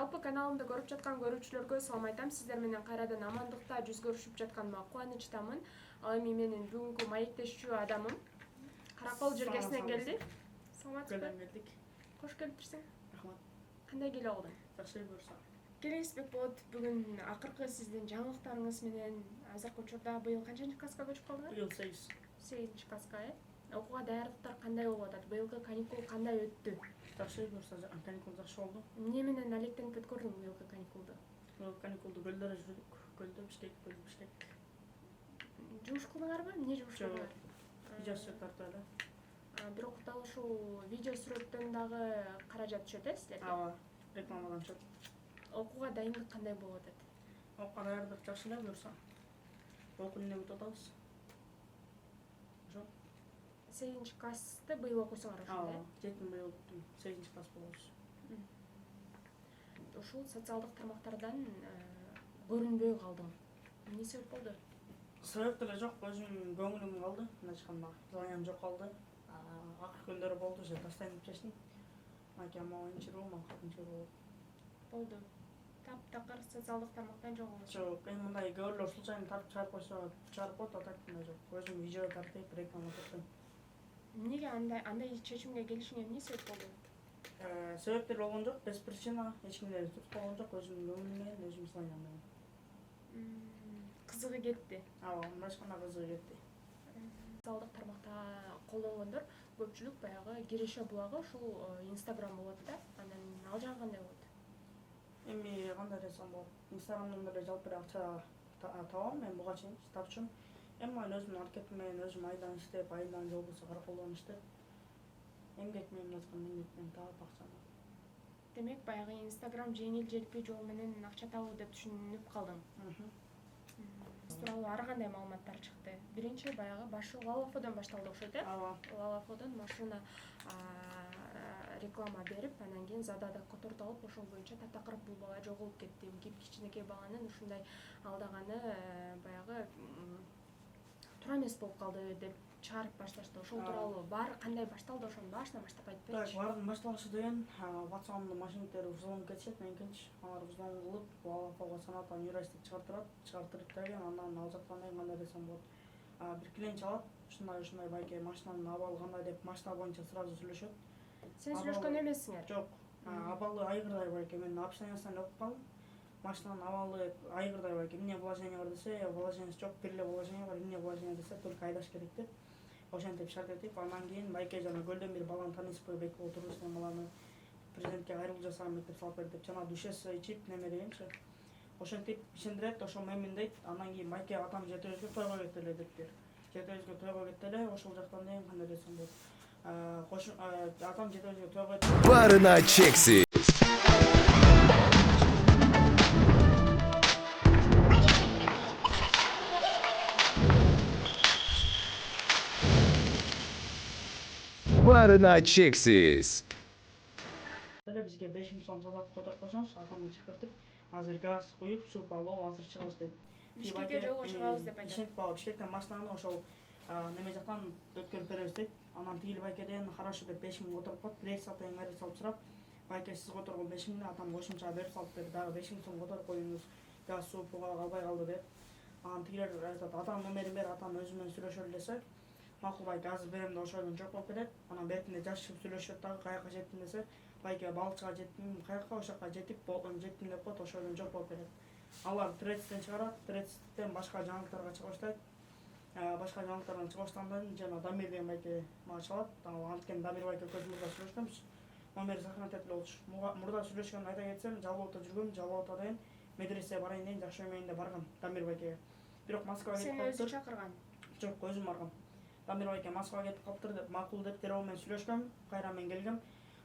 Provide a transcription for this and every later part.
Жалпы каналымды көрүп жаткан көрүүчүлөргө салам айтам. Сиздер менен кайрадан амандыкта жүз көрүшүп жатканыма кубанычтамын. Ал эми менин бүгүнкү маектешчү адамым Каракол жергесинен келди. Саламатсызбы? Кош келипсиң. Рахмат. Кандай келе алдың? Жакшы көрсөң. Келесбек болот. Бүгүн акыркы сиздин жаңылыктарыңыз менен азыркы учурда быйыл канчанчы класска көчүп калдыңар? Быйыл 8. 8 класска, Окууга даярдыктар кандай болуп атат? Быйылкы каникул кандай өттү? Жакшы көрсө каникул жакшы болду. Эмне менен алектенип өткөрдүң быйылкы каникулду? Каникулду көлдө жүрдүк. Көлдө Бишкек. Жумуш кылдыңарбы? Эмне жумуш кылдыңар? Видео сүрөт тартып эле. Бирок дал ушул видео сүрөттөн дагы каражат түшөт, силерге? Ооба, рекламадан түшөт. Окууга дайындык кандай болуп атат? Окууга даярдык жакшы эле буюрса. Окуу эмне өтүп атабыз? Ошо. 8 классты быйыл окуйсуңар ошондой? Ооба, 7 быйыл бүттүм. 8 класс болобуз. Ушул социалдык тармактардан көрүнбөй калдың. Эмне себеп болду? Себеп деле жок, өзүм көңүлүм калды. Мындай айтканда, желаниям жок калды. Акыркы күндөрү болду, же таштайын деп чечтим. Акем оюнчу Болду. Таптакыр социалдык тармактан жок болчу. Жок, эми мындай көбүрлөр случайно тартып чыгарып койсо чыгарып коет, а так мындай жок. Өзүм видео тартып, реклама тартып. Эмнеге андай чечимге келишиңе эмне себеп болду? Себеп деле болгон жок, без причина, эч кимде туртуп койгон жок, өзүм көңүлүм менен, өзүм желаниям менен. Кызыгы кетти. Ооба, башкана кызыгы кетти. Социалдык тармакта колдонгондор көпчүлүк баягы киреше булагы ушул Instagram болот да. Анан ал жагы кандай болот? Эми кандай десем болот? Инстаграмдан деле жалпы эле акча табам, мен буга чейин тапчумун. Эми мен өзүмдүн аракетим менен өзүм айдан иштеп, айдан же болбосо караколдон иштеп, эмгек менен таап акчаны. Демек, баягы Instagram жеңил желпи жол менен акча табуу деп түшүнүп калдың. Тууралуу ар кандай маалыматтар чыкты. Биринчи баягы башы Лалафодон башталды окшойт, Ооба. Лалафодон машина реклама берип, анан кийин задада которуп алып, ошол боюнча таптакыр бул бала жоголуп кетти. Кичинекей баланын ушундай алдаганы баягы туура эмес болуп калды деп чыгарып башташты. Ошол тууралуу баары кандай башталды, ошонун башынан баштап айтпайчы. Баардын башталышы деген WhatsApp'ымдын машинкалары взлом кетишет, меникинчи. Алар взлом кылып, Лалафого санатан юрайс деп чыгартырып деген, анан ал жактан кандай десем болот. Бир клиент алат, ушундай байке машинанын абалы кандай деп машина боюнча сразу сүйлөшөт. Сен сүйлөшкөн эмессиңер? Жок. Абалы айгырдай байке, мен описаниясын окуп калдым. Машинанын абалы айгырдай байке. Эмне положение бар десе, положениясы жок, бир эле положение бар. Эмне положение десе, только айдаш керек деп. Ошентип шарт этип, анан кийин байке жана көлдөн бир баланы тааныйсызбы, байке отурушкан баланы президентке кайрылуу жасаган мектеп салып берип деп, жана душесі ичип неме дегенчи. Ошентип ишендирет, ошо менмин дейт. Анан кийин байке атам жетебизге тойго кетти эле дептир. Жетебизге тойго кетти эле, ошол жактан деген кандай десем болот. Атам жетебизге тойго кетти. Барына чекси. Барына чексиз. Бизге 5000 сом задат койсоңуз, атамды чакыртып, азыр газ куюп, суу алып, азыр чыгабыз дейт. Бишкекке жолго чыгабыз деп айтат. Ишентип алып, Бишкектен машинаны ошол неме жактан өткөрүп беребиз дейт. Анан тигил байке деген хорошо деп 5000 которуп коет. Рейс атайын бери салып сурап, байке сиз которгон 5000 атам кошумча берип салып берди. Дагы 5000 сом которуп коюңуз, газ суу калбай калды деп. Анан тигилер айтат, атам номерин бер, атам өзү менен сүйлөшөлү десе, макул байке азыр берем деп ошойдон жок болуп кетет. Анан бертинде жашып сүйлөшөт дагы, каяка жеттим десе, байке балчыга жеттим, каяка ошол жака жеттим деп коет, ошойдон жок болуп кетет. Алар Трецтен чыгарат, Трецтен башка жаңылыктарга чыга баштайт. Башка жаңылыктардан чыга баштагандан кийин жана Дамир деген байке мага чалат. Анткени Дамир байке көз мурда сүйлөшкөнбүз. Номер сохранить этип болчу. Мурда сүйлөшкөнүн айта кетсем, Жалал Ата жүргөм, Жалал Ата деген медресеге барайын деген жакшы өмөйүндө барган Дамир байкеге. Бирок Москвага кетип калыптыр. Сени өзү чакырган? Жок, өзүм баргам. Дамир байке Москвага кетип калыптыр деп, макул деп дерево менен сүйлөшкөм, кайра мен келгем.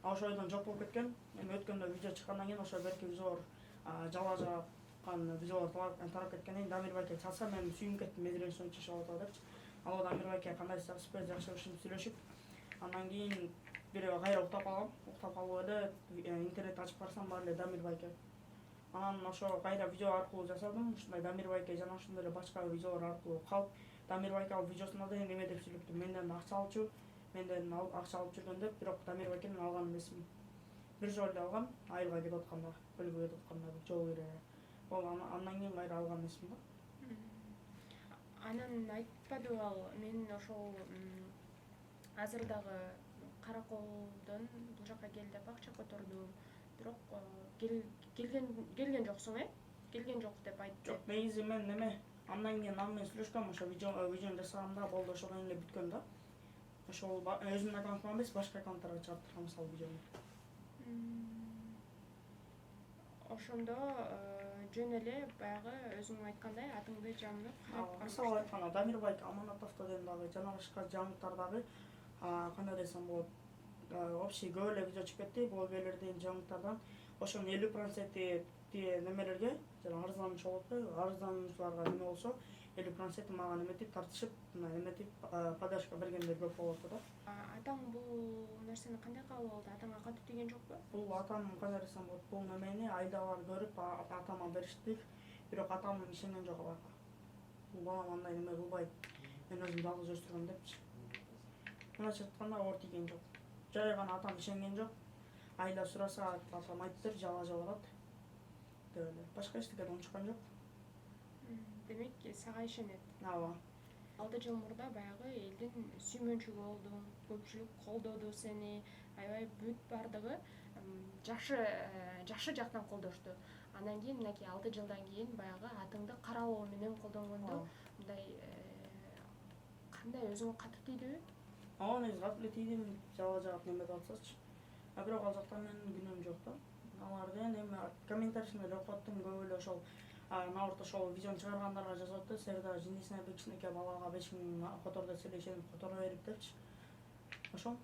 Ошойдон жок болуп кеткен. Эми өткөндө видео чыккандан кийин ошо берки видеолор жала жаккан видеолор тарап кеткенден кийин Дамир байке чалса, мен сүйүнүп кеттим, медресе үчүн чалып атат депчи. Ал Дамир байке кандайсыз, жакшысызбы, жакшы ушинтип сүйлөшүп, андан кийин бир кайра уктап калгам. Уктап калып эле интернет ачып карасам, баары эле Дамир байке. Анан ошо кайра видео аркылуу жасадым. Ушундай Дамир байке жана ошондой эле башка видеолор аркылуу калып, Дамир байке ал видеосунда да неме деп сүйлөптү. Менден акча алчу, менден акча алып жүргөн деп, бирок Дамир байкенин алган эмесмин. бир жолу алгам, айылга кетип атканда, көлгө кетип атканда жол кире. Ол андан кийин кайра алган эмесмин да. Анан айтпадыбы ал мен ошол азыр дагы Караколдон бул жака кел деп акча котордум. Бирок келген жоксуң, келген жок деп айтты. Жок, негизи мен неме андан кийин аны менен сүйлөшкөм, ошо видеону жасаганда болду, ошондон эле бүткөн да. Ошол өзүмдүн аккаунтума эмес, башка аккаунттарга чыгарттыргам мисалы видеону. Ошондо жөн эле баягы өзүң айткандай атыңды жамынып Мисалы айтканда Дамирбай Аманатовдо деген дагы жана башка жаңылыктар дагы кандай десем болот, общий көп эле видео чыгып кетти блогерлерден, жаңылыктардан. Ошонун 50% немелерге жана арыздануучу болот го, арыздануучуларга неме болсо 50% мага неметип тартышып, неметип поддержка бергендер көп болот да. Атаң бул нерсени кандай кабыл алды? Атаңа катуу тийген жокпу? Бул атам кандай десем болот, бул немени айдалар көрүп атама беришти, бирок атам ишенген жок аларга. Бул балам андай неме кылбайт, мен өзүм жалгыз өстүргөм депчи. Мындайча айтканда оор тийген жок. Жай гана атам ишенген жок. Айла сураса атам айтыптыр, жала жабарат. Деп эле. Башка эчтеке унчуккан жок. Демек, сага ишенет. Ооба. 6 жыл мурда баягы элдин сүймөнчүгү болдуң, көпчүлүк колдоду сени, аябай бүт бардыгы жакшы жактан колдошту. Андан кийин мынакей 6 жылдан кийин баягы атыңды каралоо менен колдонгондо мындай кандай өзүңө катуу тийдиби? Негизи катуу эле тийди, жала жагат неме деп атсачы. Бирок ал жакта менин күнөөм жок да. Алардын эми комментарийсинде эле окуп аттым, көп эле ошол наурт ошол видеону чыгаргандарга жазып атты, силер дагы жиндисине бир кичинекей балага 5000 которду силер ишенип которо берип депчи. Ошол.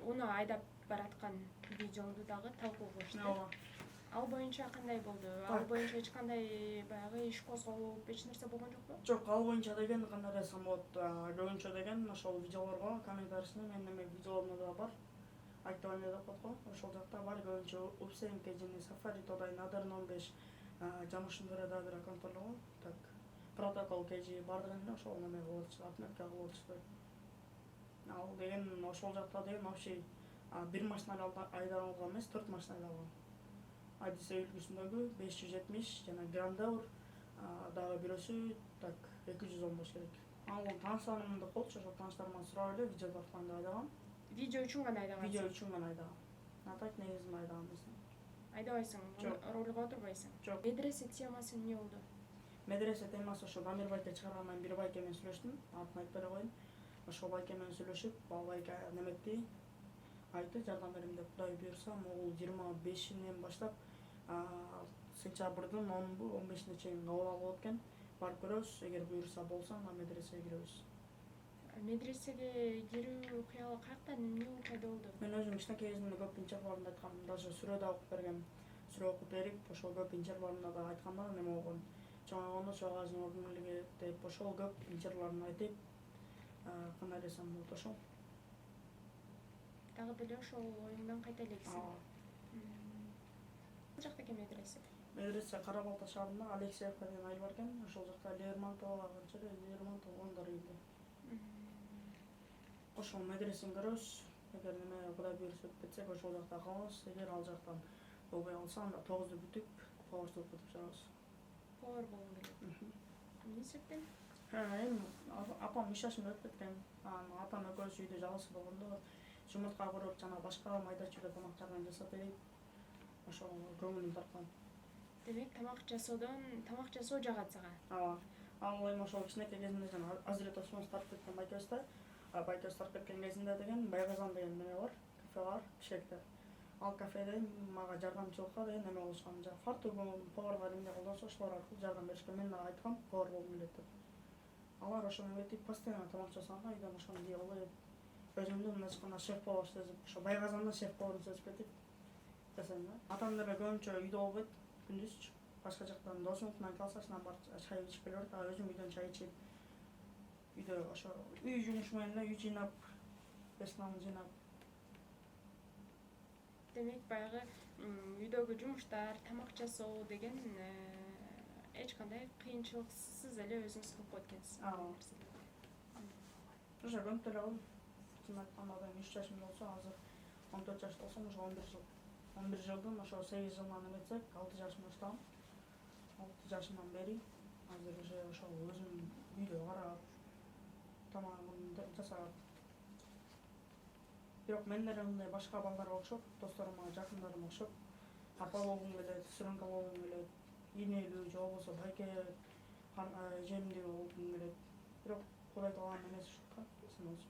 Уну айдап бараткан видеоңду дагы талкуу кылышты. Ооба. Ал боюнча кандай болду? Ал боюнча эч кандай баягы иш козголуп, эч нерсе болгон жокпу? Жок, ал боюнча деген кандай десем болот, көбүнчө деген ошол видеолорго комментарийсинде менин эми видеолорумда да бар. Айтабан деп атат го. Ошол жакта бар көбүнчө Упсенке жана Сафари Тодай Надар 15 жана ушундайда дагы бир аккаунттар бар. Так. Протокол KG бардыгында ошол неме болчу, отметка болчу. Ал деген ошол жакта деген вообще бир машина айдаган алган эмес, 4 машина айдаган. Адисе үлгүсүндөгү 570 жана Грандаур дагы бирөөсү так 210 болуш керек. Ал таанышым деп болчу, ошол тааныштарымдан сурап эле видео тартканда айдаган. Видео үчүн гана айдагансың? Видео үчүн гана айдаган. Так негизинен айдаган эмес. Айдабайсың, ролго отурбайсың? Жок. Медресе темасы эмне болду? Медресе темасы ошо Дамир байке чыгаргандан бир байке менен сүйлөштүм, атын айтып бере коеюн. Ошол байке менен сүйлөшүп, ал байке неметти, айтты жардам берем деп. Кудай буйрса, могул 25-инен баштап сентябрдын 10-15-ине чейин кабыл алып болот экен. Барып көрөбүз, эгер буйрса болсо, анда медресеге киребиз. Медресеге кирүү кыялы каяктан эмне пайда болду? Мен өзүм кичинекей кезимде көп инчер барымда айткам, даже сүрө да окуп бергем. Сүрө окуп берип, ошол көп инчер барымда да айтканда неме болгон. Чоңойгондо чогуу ажын ордун элге деп ошол көп инчерларын айтып, кандай десем болот ошол. Дагы деле ошол оюңдан кайта элексиң. Бул жакта экен медресе? Медресе Кара Балта шаарында Алексеевка деген айыл бар экен. Ошол жакта Лермонтов, ондор ийди. Ошол медресени көрөбүз. Эгер неме Кудай буйрса өтүп кетсек, ошол жакта калабыз. Эгер ал жактан болбой калса, анда 9-ду бүтүп, поварчылыкка кетип чыгабыз. Повар болгуң келет. Эмне себептен? Эми апам 3 жашында өтүп кеткен. Атам экөөбүз үйдө жалгыз болгондо жумуртка куруп, жана башка майда чүйдө тамактардан жасап берип, ошол көңүлүм тарткан. Демек, тамак жасоо жагат сага? Ооба. Ал эми ошол кичинекей кезинде жана Азирет Осмонов тартып кеткен байкебиз да. Байкебиз тартып кеткен кезинде деген Байгазан деген неме бар, кафе бар, бишкектер. Ал кафеде мага жардамчылыкка деген неме болушкан. Фартугун, поварга эмне колдонсо ошолор аркылуу жардам беришкен. Мен дагы айткам, повар болгум келет деп. Алар ошону эметип, постоянно тамак жасаганга үйдөн ошону жей албай өзүмдү мындайча айтканда шеф-повар сезип, ошо Байгазандан шеф-повар сезип кетип жасайм да. Атам деле көбүнчө үйдө болбойт, күндүзчү. Башка жактан досуңукунан калсачынан барып чай ичип келе берет, өзүм үйдөн чай ичип, үйдө ошо үй жумушу менен эле үй жыйнап, весналарын жыйнап. Демек, баягы үйдөгү жумуштар, тамак жасоо деген эч кандай кыйынчылыксыз эле өзүңүз кылып койт экенсиз. Ошо көмүп деле алдым. Чын айтканда 3 жашым болсо, азыр 14 жашта болсом, уже 11 жыл 11 жылдан ошо 8 жылдан эметсек 6 жашымда баштагам. 6 жашымдан бери азыр уже ошо өзүм үйдө карап, тамагымды жасап. Бирок мен деле мындай башка балдарга окшоп, досторума, жакындарыма окшоп, апа болгум келет, сестренка болгум келет, ийнелүү же болбосо байке эжемдей болгум келет. Бирок Кудай каалган эмес ушул сыныбыз.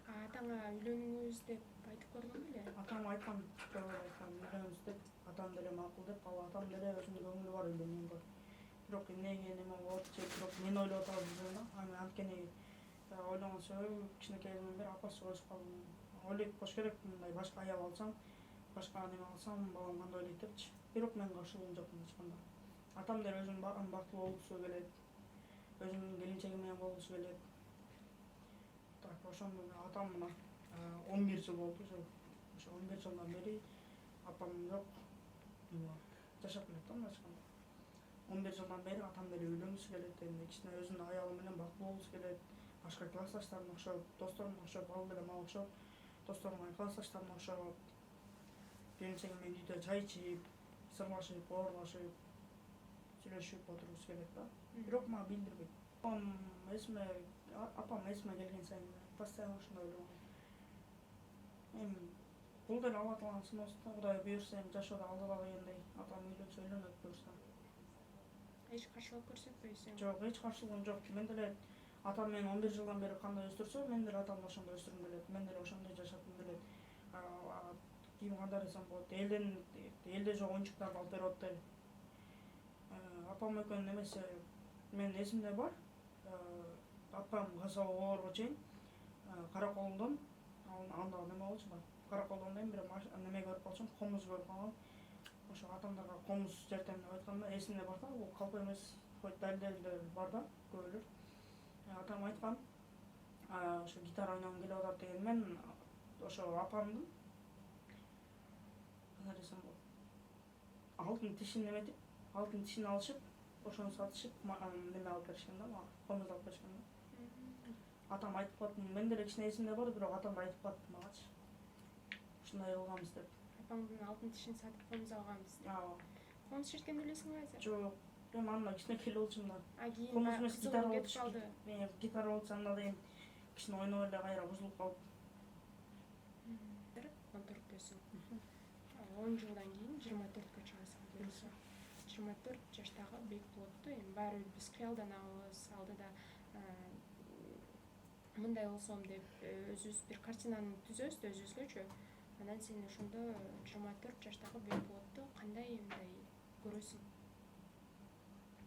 Атаңа үйлөнүңүз деп айтып көргөн беле? Атам айткан, үйлөнөбүз деп, атам деле макул деп, ал атам деле өзүнүн көңүлү бар үйлөнгөнгө. Бирок эмнеге неме болот же бирок мен ойлоп атабыз да. Анткени ойлогон себеби кичинекейимден бери апасыз өсүп калдым. Ойлойт болуш керек, мындай башка аял алсам, башка неме алсам, балам кандай ойлойт депчи. Бирок мен каршылыгым жокмун эч кандай. Атам деле өзүнүн бактылуу болгусу келет, өзүнүн келинчеги менен болгусу келет. Так, ошондон атам мына 11 жыл болду. Ошо 11 жылдан бери апам жок, жашап келет да эч кандай. 11 жылдан бери атам деле үйлөнгүсү келет, эми кичине өзүнүн аялы менен бактылуу болгусу келет. Башка классташтарына окшоп, досторума окшоп, ал деле мага окшоп, досторума, классташтарыма окшоп, келинчеги менен үйдө чай ичип, сырлашып, боорлашып, сүйлөшүп отургусу келет да. Бирок мага билдирбейт. Апам эсиме келген сайын постоянно ушундай ойлойм. Эми бул деле Алла тааланын сыноосу да, Кудай буйрса эми жашоодо алда дегендей, атам үйлөнсө үйлөнөт буйрса. Эч каршылык көрсөтпөйсүң? Жок, эч каршылыгым жок. Мен деле атам мени 11 жылдан бери кандай өстүрсө, мен деле атамды ошондой өстүргүм келет. Мен деле ошондой жашаткым келет. Кийин кандай десем болот? Элде жок оюнчуктарды алып берип атты эле. Апам экөөнүн эмеси менин эсимде бар. Апам касaba боорго чейин Караколдон, анда неме болчу да. Караколдон бир неме көрүп калчумун, комуз көрүп калгам. Ошо атамдарга комуз жертем деп айтканда эсимде бар да, бул калп эмес, хоть далилдер бар да, көбүлөр. Атам айткан, ошо гитара ойногум келип атат деген мен ошо апамдын кандай десем болот, алтын тишин эметип, алтын тишин алышып, ошону сатышып, неме алып беришкен да мага, комуз алып беришкен да. Атам айтып калат, мен деле кичине эсимде бар, бирок атам да айтып калат магачы. Ушундай кылганбыз деп. Апаңдын алтын тишин сатып комуз алганбыз деп. Ооба. Комуз чирткенди элесиңби азыр? Жок. Эми анда кичинекей эле болчумун да. Кийин Комуз эмес, гитара кетип болчу. калды. Гитара болчу, анда да эми кичине ойноп эле кайра бузулуп калып. 14-төсүң. 10 жылдан кийин 24-кө чыгасың буюрса. 24 жаштагы Бекболотту эми баары бир биз кыялданабыз, алдыда мындай болсом деп өзүбүз бир картинаны түзөбүз да өзүбүзгөчө. Анан сен ошондо 24 жаштагы Бекболотту кандай мындай көрөсүң?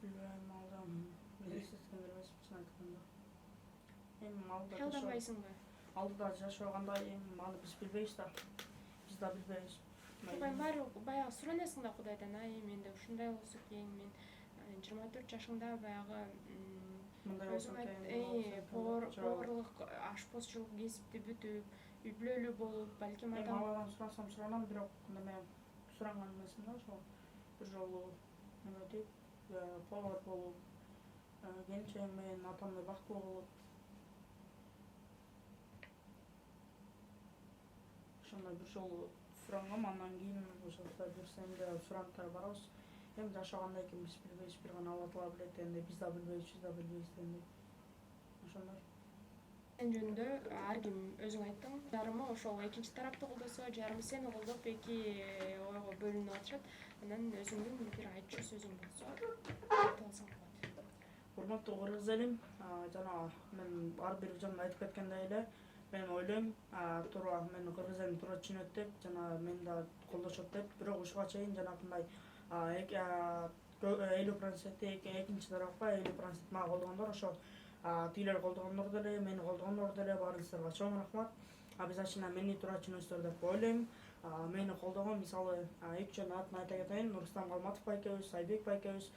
Билбейм, алда элестеткем келбес, чын айтканда. Эми алдыда Кыялданбайсыңбы? Алдыда жашоо кандай, эми аны биз билбейбиз да. Биз да билбейбиз. Баары баягы суранасың да Кудайдан, эми менде ушундай болсо экен, мен 24 жашыңда баягы өзүң поварлык, ашпозчулук кесипти бүтүп, үй бүлөлүү болуп, балким Эми Алладан сурасам суранам, бирок неме суранган эмесмин да, ошо бир жолу неме дейт, повар болуп, келинчегим менен атамдай бактылуу болуп, ошондой бир жолу сурангам. Андан кийин ошо Кудай буйрса эмне суранып да барабыз. Эми жашоо кандай экен биз билбейбиз, бир гана Алла таала билет дегендей, биз да билбейбиз дегендей. Ошондой. Сен жөнүндө ар ким өзүң айттың, жарымы ошол экинчи тарапты колдосо, жарымы сени колдоп, эки ойго бөлүнүп атышат. Анан өзүңдүн бир айтчу сөзүң болсо, айта алсаң болот. Урматтуу кыргыз элим, жана мен ар бир жана айтып кеткендей эле, мен ойлойм, туура мен кыргыз элин туура түшүнөт деп, жана мени да колдошот деп, бирок ушуга чейин жанакындай 50% экинчи тарапка, 50% мага колдогондор, ошо тигилер колдогондор деле, мени колдогондор деле баарыңыздарга чоң рахмат. Абязательно мени туура түшүнөсүздөр деп ойлойм. Мени колдогон мисалы 2 жөн атын айта кетейин: Рустам Калматов байкебиз, Айбек байкебиз,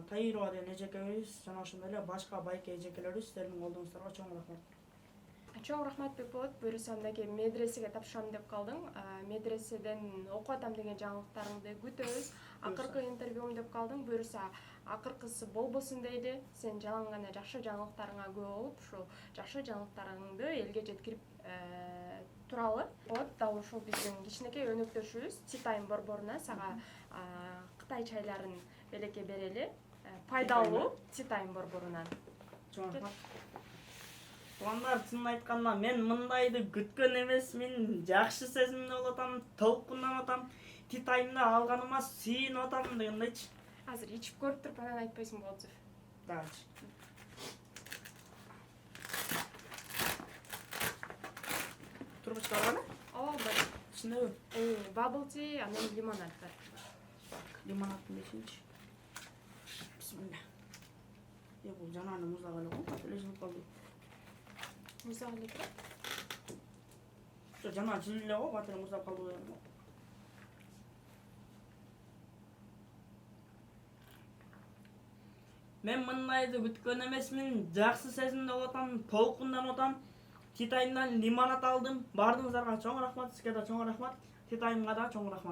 Таирова деген эжекебиз, жана ошондой эле башка байке эжекелерибиз, силердин колдооңуздарга чоң рахмат. Чоң рахматбек болот. Буюрса мынакей медресеге тапшырам деп калдың. Медреседен окуп атам деген жаңылыктарыңды күтөбүз. Акыркы интервьюм деп калдың. Буюрса акыркысы болбосун дейли. Сен жалаң гана жакшы жаңылыктарыңа күбө болуп, ушул жакшы жаңылыктарыңды элге жеткирип туралы. Вот дагы ушул биздин кичинекей өнөктөшүбүз Титайм борборуна сага Кытай чайларын белекке берели. Пайдалуу Титайм борборунан. Чоң рахмат. Туугандар, чынын айтканда мен мындайды күткөн эмесмин. Жакшы сезимде болуп атам, толкунданып атам. Титаймды алганыма сүйүнүп атам дегендейчи. Азыр ичип көрүп туруп анан айтпайсыңбы отзыв? Дагычы. Трубочка бар ма? Ооба, бар. Ичиндеби? Bubble tea, анан лимонад бар. Лимонадты бешинчи. Бисмилля. Бул жанагы муздак эле го, эле жылып калды. Муздак эле турат. Жанагы жылып эле го, батыр муздап калды дегем го. Мен мындайды күткөн эмесмин. Жакшы сезимде болуп атам, толкунданып атам. Титаймдан лимонад алдым. Бардыңыздарга чоң рахмат, сизге да чоң рахмат. Титаймга да чоң рахмат.